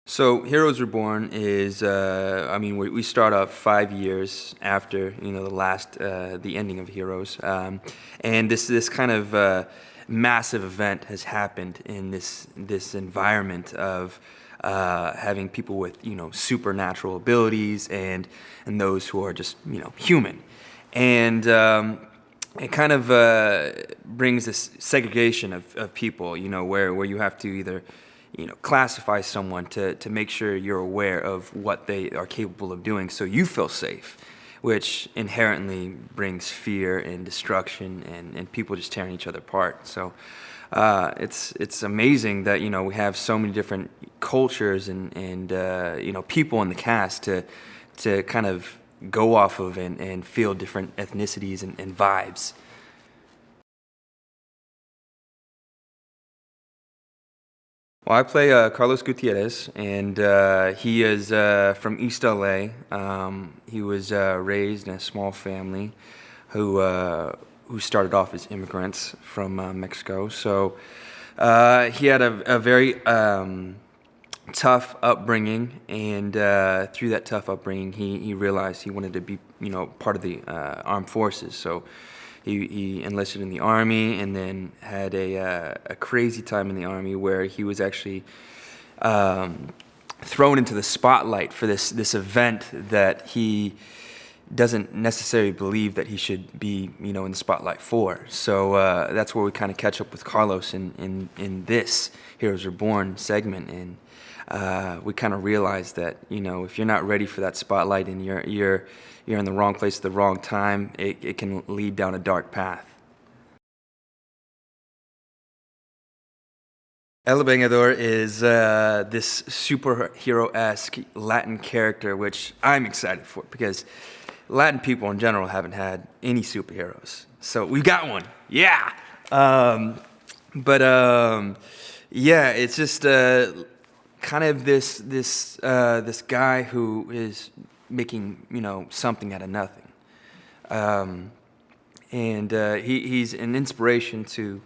So Heroes Reborn is, we start off 5 years after, the ending of Heroes. And this kind of massive event has happened in this environment of having people with, supernatural abilities and those who are just, human. And it kind of brings this segregation of people, where you have to either classify someone to make sure you're aware of what they are capable of doing so you feel safe, which inherently brings fear and destruction and people just tearing each other apart. So it's amazing that, we have so many different cultures and people in the cast to kind of go off of and feel different ethnicities and vibes. Well, I play Carlos Gutierrez, and he is from East LA. He was raised in a small family who started off as immigrants from Mexico. So he had a very tough upbringing, and through that tough upbringing, he realized he wanted to be part of the armed forces. So he enlisted in the Army and then had a crazy time in the Army where he was actually thrown into the spotlight for this event that he doesn't necessarily believe that he should be in the spotlight for. So that's where we kind of catch up with Carlos in this Heroes Reborn segment, and we kind of realize that if you're not ready for that spotlight and you're in the wrong place at the wrong time, it can lead down a dark path. El Vengador is this superhero-esque Latin character, which I'm excited for because Latin people in general haven't had any superheroes. So we've got one. Yeah! Yeah, it's just kind of this guy who is making something out of nothing, and he's an inspiration to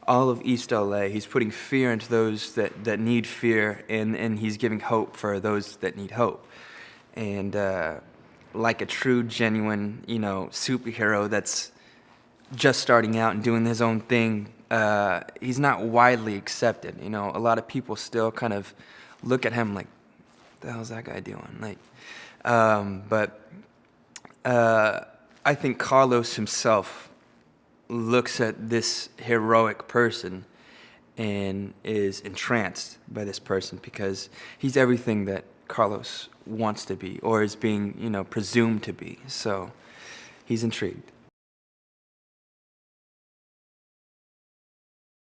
all of East LA. He's putting fear into those that need fear, and he's giving hope for those that need hope. And like a true, genuine superhero that's just starting out and doing his own thing, he's not widely accepted. A lot of people still kind of look at him like, "What the hell's that guy doing?" But I think Carlos himself looks at this heroic person and is entranced by this person because he's everything that Carlos wants to be or is being, presumed to be. So he's intrigued.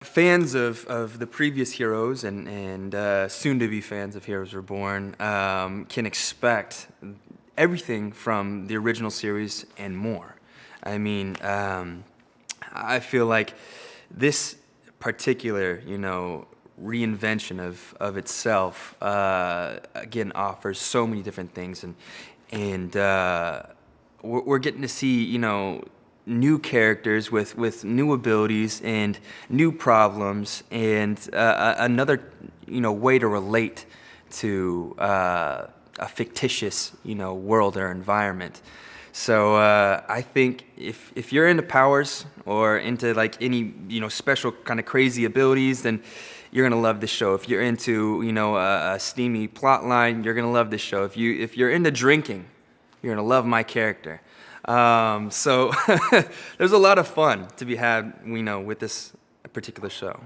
Fans of the previous Heroes and soon-to-be fans of Heroes Reborn can expect everything from the original series and more. I mean, I feel like this particular, reinvention of itself, again, offers so many different things, and we're getting to see, new characters with new abilities and new problems and another way to relate to a fictitious world or environment. So I think if you're into powers or into like any special kind of crazy abilities, then you're gonna love this show. If you're into a steamy plot line, you're gonna love this show. If you're into drinking, you're gonna love my character. So there's a lot of fun to be had, with this particular show.